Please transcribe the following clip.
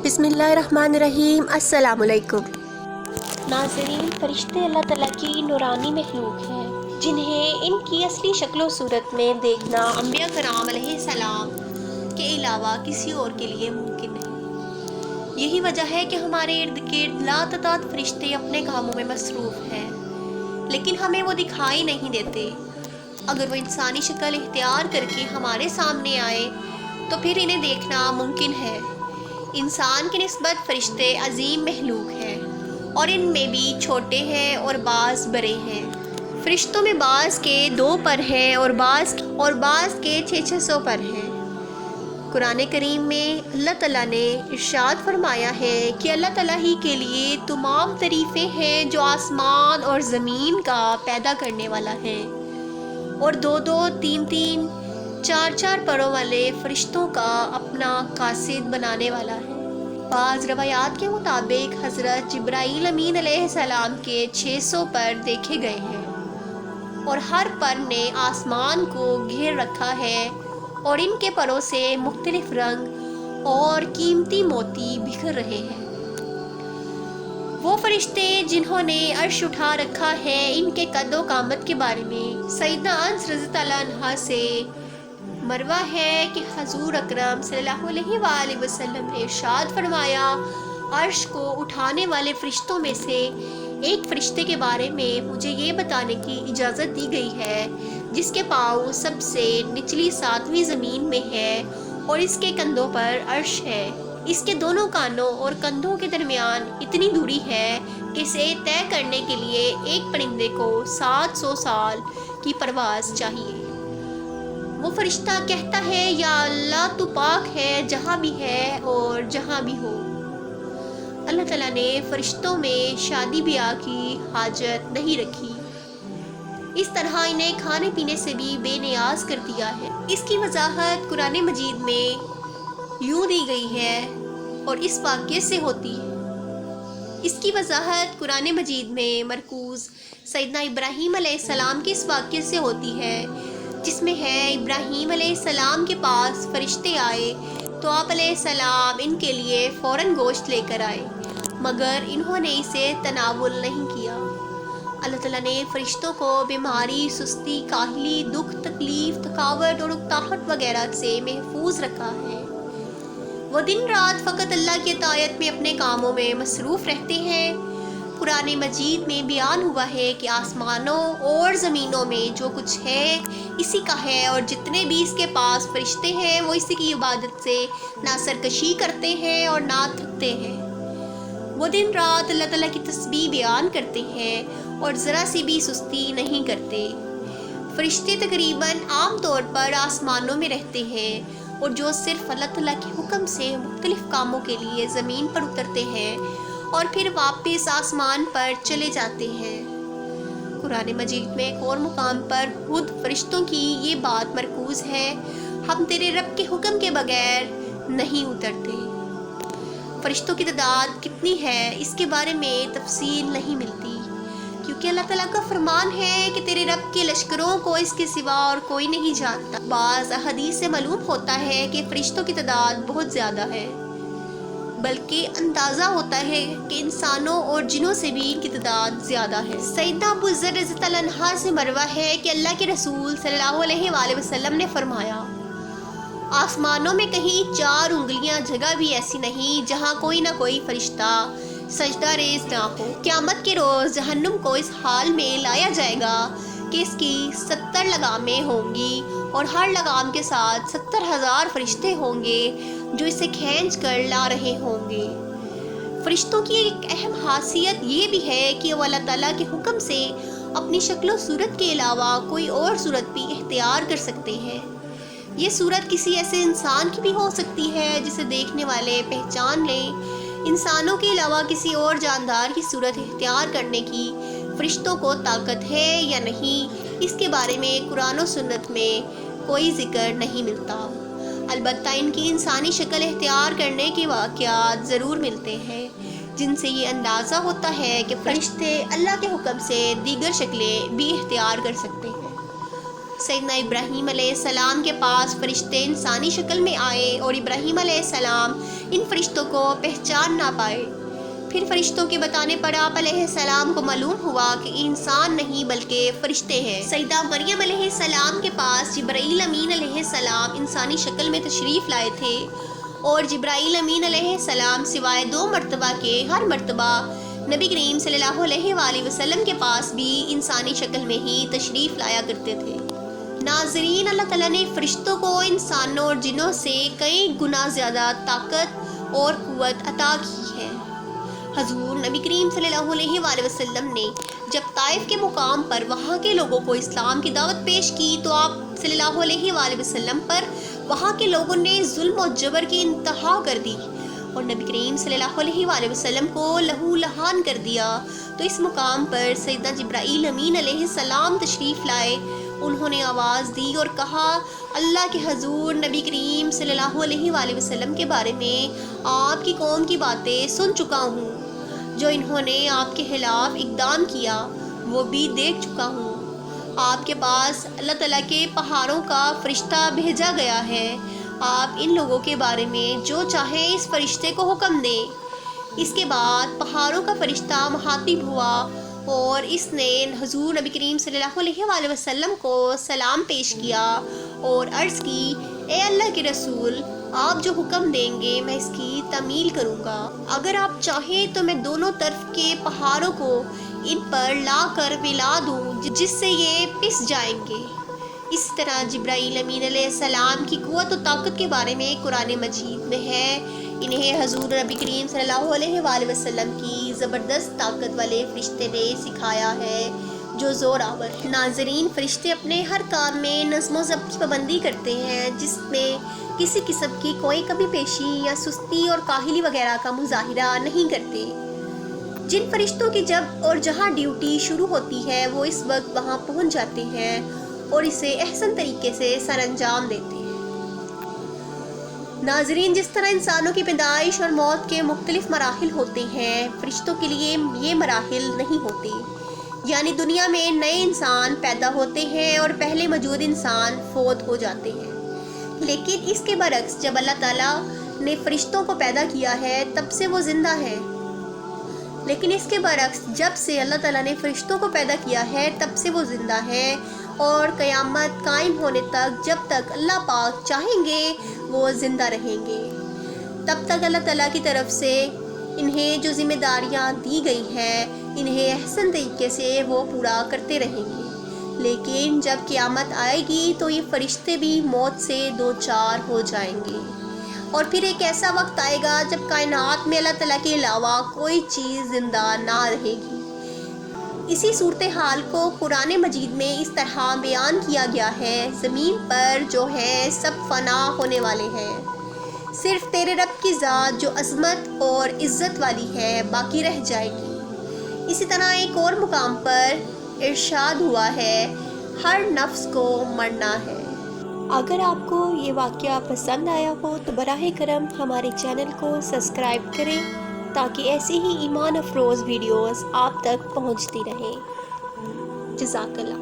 بسم اللہ الرحمن الرحیم۔ السلام علیکم ناظرین، فرشتے اللہ تعالیٰ کی نورانی مخلوق ہیں جنہیں ان کی اصلی شکل و صورت میں دیکھنا انبیاء کرام علیہ السلام کے علاوہ کسی اور کے لیے ممکن نہیں۔ یہی وجہ ہے کہ ہمارے ارد گرد لاتعداد فرشتے اپنے کاموں میں مصروف ہیں، لیکن ہمیں وہ دکھائی نہیں دیتے۔ اگر وہ انسانی شکل اختیار کر کے ہمارے سامنے آئے تو پھر انہیں دیکھنا ممکن ہے۔ انسان کی نسبت فرشتے عظیم مخلوق ہیں اور ان میں بھی چھوٹے ہیں اور بعض بڑے ہیں۔ فرشتوں میں بعض کے 2 پر ہیں اور بعض کے 600 پر ہیں۔ قرآن کریم میں اللہ تعالیٰ نے ارشاد فرمایا ہے کہ اللہ تعالیٰ ہی کے لیے تمام تعریفیں ہیں جو آسمان اور زمین کا پیدا کرنے والا ہے اور 2 3 4 پروں والے فرشتوں کا اپنا قاصد بنانے والا ہے۔ بعض روایات کے مطابق حضرت جبرائیل امین علیہ السلام کے 600 پر دیکھے گئے ہیں اور ہر پر نے آسمان کو گھیر رکھا ہے اور ان کے پروں سے مختلف رنگ اور قیمتی موتی بکھر رہے ہیں۔ وہ فرشتے جنہوں نے عرش اٹھا رکھا ہے، ان کے قد و قامت کے بارے میں سیدنا انس رضی اللہ عنہ سے مروی ہے کہ حضور اکرم صلی اللہ علیہ وآلہ وسلم نے ارشاد فرمایا، عرش کو اٹھانے والے فرشتوں میں سے ایک فرشتے کے بارے میں مجھے یہ بتانے کی اجازت دی گئی ہے جس کے پاؤں سب سے نچلی 7ویں زمین میں ہے اور اس کے کندھوں پر عرش ہے۔ اس کے دونوں کانوں اور کندھوں کے درمیان اتنی دوری ہے کہ اسے طے کرنے کے لیے ایک پرندے کو 700 سال کی پرواز چاہیے۔ وہ فرشتہ کہتا ہے، یا اللہ تو پاک ہے جہاں بھی ہے اور جہاں بھی ہو۔ اللہ تعالیٰ نے فرشتوں میں شادی بیاہ کی حاجت نہیں رکھی، اس طرح انہیں کھانے پینے سے بھی بے نیاز کر دیا ہے۔ اس کی وضاحت قرآن مجید میں یوں دی گئی ہے اور اس واقعے سے ہوتی ہے۔ اس کی وضاحت قرآن مجید میں مرکوز سیدنا ابراہیم علیہ السلام کے اس واقعے سے ہوتی ہے، جس میں ہے ابراہیم علیہ السلام کے پاس فرشتے آئے تو آپ علیہ السلام ان کے لیے فوراً گوشت لے کر آئے، مگر انہوں نے اسے تناول نہیں کیا۔ اللہ تعالیٰ نے فرشتوں کو بیماری، سستی، کاہلی، دکھ، تکلیف، تھکاوٹ اور اکتاہٹ وغیرہ سے محفوظ رکھا ہے۔ وہ دن رات فقط اللہ کی اطاعت میں اپنے کاموں میں مصروف رہتے ہیں۔ قرآن مجید میں بیان ہوا ہے کہ آسمانوں اور زمینوں میں جو کچھ ہے اسی کا ہے اور جتنے بھی اس کے پاس فرشتے ہیں وہ اسی کی عبادت سے نہ سرکشی کرتے ہیں اور نہ تھکتے ہیں۔ وہ دن رات اللہ تعالیٰ کی تسبیح بیان کرتے ہیں اور ذرا سی بھی سستی نہیں کرتے۔ فرشتے تقریباً عام طور پر آسمانوں میں رہتے ہیں اور جو صرف اللہ تعالیٰ کے حکم سے مختلف کاموں کے لیے زمین پر اترتے ہیں اور پھر واپس آسمان پر چلے جاتے ہیں۔ قرآن مجید میں ایک اور مقام پر خود فرشتوں کی یہ بات مرکوز ہے، ہم تیرے رب کے حکم کے بغیر نہیں اترتے۔ فرشتوں کی تعداد کتنی ہے اس کے بارے میں تفصیل نہیں ملتی، کیونکہ اللہ تعالیٰ کا فرمان ہے کہ تیرے رب کے لشکروں کو اس کے سوا اور کوئی نہیں جانتا۔ بعض احادیث سے معلوم ہوتا ہے کہ فرشتوں کی تعداد بہت زیادہ ہے، بلکہ اندازہ ہوتا ہے کہ انسانوں اور جنوں سے بھی ان کی تعداد زیادہ ہے۔ سیدنا ابو ذر رضی اللہ عنہ سے مروی ہے کہ اللہ کے رسول صلی اللہ علیہ وآلہ وسلم نے فرمایا، آسمانوں میں کہیں 4 انگلیاں جگہ بھی ایسی نہیں جہاں کوئی نہ کوئی فرشتہ سجدہ ریز نہ ہو۔ قیامت کے روز جہنم کو اس حال میں لایا جائے گا کہ اس کی 70 لگامیں ہوں گی اور ہر لگام کے ساتھ 70,000 فرشتے ہوں گے جو اسے کھینچ کر لا رہے ہوں گے۔ فرشتوں کی ایک اہم خاصیت یہ بھی ہے کہ وہ اللہ تعالیٰ کے حکم سے اپنی شکل و صورت کے علاوہ کوئی اور صورت بھی اختیار کر سکتے ہیں۔ یہ صورت کسی ایسے انسان کی بھی ہو سکتی ہے جسے دیکھنے والے پہچان لیں۔ انسانوں کے علاوہ کسی اور جاندار کی صورت اختیار کرنے کی فرشتوں کو طاقت ہے یا نہیں، اس کے بارے میں قرآن و سنت میں کوئی ذکر نہیں ملتا۔ البتہ ان کی انسانی شکل اختیار کرنے کے واقعات ضرور ملتے ہیں، جن سے یہ اندازہ ہوتا ہے کہ فرشتے اللہ کے حکم سے دیگر شکلیں بھی اختیار کر سکتے ہیں۔ سیدنا ابراہیم علیہ السلام کے پاس فرشتے انسانی شکل میں آئے اور ابراہیم علیہ السلام ان فرشتوں کو پہچان نہ پائے۔ پھر فرشتوں کے بتانے پر آپ علیہ السلام کو معلوم ہوا کہ انسان نہیں بلکہ فرشتے ہیں۔ سیدہ مریم علیہ السلام کے پاس جبرائیل امین علیہ السلام انسانی شکل میں تشریف لائے تھے، اور جبرائیل امین علیہ السلام سوائے 2 مرتبہ کے ہر مرتبہ نبی کریم صلی اللہ علیہ وآلہ وسلم کے پاس بھی انسانی شکل میں ہی تشریف لایا کرتے تھے۔ ناظرین، اللہ تعالیٰ نے فرشتوں کو انسانوں اور جنوں سے کئی گنا زیادہ طاقت اور قوت عطا کی ہے۔ حضور نبی کریم صلی اللہ علیہ وآلہ وسلم نے جب طائف کے مقام پر وہاں کے لوگوں کو اسلام کی دعوت پیش کی تو آپ صلی اللہ علیہ وآلہ وسلم پر وہاں کے لوگوں نے ظلم و جبر کی انتہا کر دی اور نبی کریم صلی اللہ علیہ وآلہ وسلم کو لہو لہان کر دیا۔ تو اس مقام پر سیدنا جبرائیل امین علیہ السلام تشریف لائے۔ انہوں نے آواز دی اور کہا، اللہ کے حضور نبی کریم صلی اللہ علیہ وآلہ وسلم کے بارے میں آپ کی قوم کی باتیں سن چکا ہوں، جو انہوں نے آپ کے خلاف اقدام کیا وہ بھی دیکھ چکا ہوں۔ آپ کے پاس اللہ تعالیٰ کے پہاڑوں کا فرشتہ بھیجا گیا ہے، آپ ان لوگوں کے بارے میں جو چاہیں اس فرشتے کو حکم دیں۔ اس کے بعد پہاڑوں کا فرشتہ مخاطب ہوا اور اس نے حضور نبی کریم صلی اللہ علیہ وآلہ وسلم کو سلام پیش کیا اور عرض کی، اے اللہ کے رسول، آپ جو حکم دیں گے میں اس کی تعمیل کروں گا۔ اگر آپ چاہیں تو میں دونوں طرف کے پہاڑوں کو ان پر لا کر ملا دوں جس سے یہ پس جائیں گے۔ اس طرح جبرائیل امین علیہ السلام کی قوت و طاقت کے بارے میں قرآن مجید میں ہے۔ انہیں حضور نبی کریم صلی اللہ علیہ وآلہ وسلم کی زبردست طاقت والے فرشتے نے سکھایا ہے جو زور آور ہے۔ ناظرین، فرشتے اپنے ہر کام میں نظم و ضبط کی پابندی کرتے ہیں، جس میں کسی قسم کی کوئی کمی پیشی یا سستی اور کاہلی وغیرہ کا مظاہرہ نہیں کرتے۔ جن فرشتوں کی جب اور جہاں ڈیوٹی شروع ہوتی ہے وہ اس وقت وہاں پہنچ جاتے ہیں اور اسے احسن طریقے سے سر انجام دیتے ہیں۔ ناظرین، جس طرح انسانوں کی پیدائش اور موت کے مختلف مراحل ہوتے ہیں، فرشتوں کے لیے یہ مراحل نہیں ہوتے، یعنی دنیا میں نئے انسان پیدا ہوتے ہیں اور پہلے موجود انسان فوت ہو جاتے ہیں۔ لیکن اس کے برعکس جب اللہ تعالیٰ نے فرشتوں کو پیدا کیا ہے تب سے وہ زندہ ہے۔ لیکن اس کے برعکس جب سے اللہ تعالیٰ نے فرشتوں کو پیدا کیا ہے تب سے وہ زندہ ہے، اور قیامت قائم ہونے تک جب تک اللہ پاک چاہیں گے وہ زندہ رہیں گے۔ تب تک اللہ تعالیٰ کی طرف سے انہیں جو ذمہ داریاں دی گئی ہیں انہیں احسن طریقے سے وہ پورا کرتے رہیں گے۔ لیکن جب قیامت آئے گی تو یہ فرشتے بھی موت سے دوچار ہو جائیں گے، اور پھر ایک ایسا وقت آئے گا جب کائنات میں اللہ تعالیٰ کے علاوہ کوئی چیز زندہ نہ رہے گی۔ اسی صورتحال کو قرآن مجید میں اس طرح بیان کیا گیا ہے، زمین پر جو ہے سب فنا ہونے والے ہیں، صرف تیرے رب کی ذات جو عظمت اور عزت والی ہے باقی رہ جائے گی۔ اسی طرح ایک اور مقام پر ارشاد ہوا ہے، ہر نفس کو مرنا ہے۔ اگر آپ کو یہ واقعہ پسند آیا ہو تو براہ کرم ہمارے چینل کو سبسکرائب کریں تاکہ ایسی ہی ایمان افروز ویڈیوز آپ تک پہنچتی رہیں۔ جزاک اللہ۔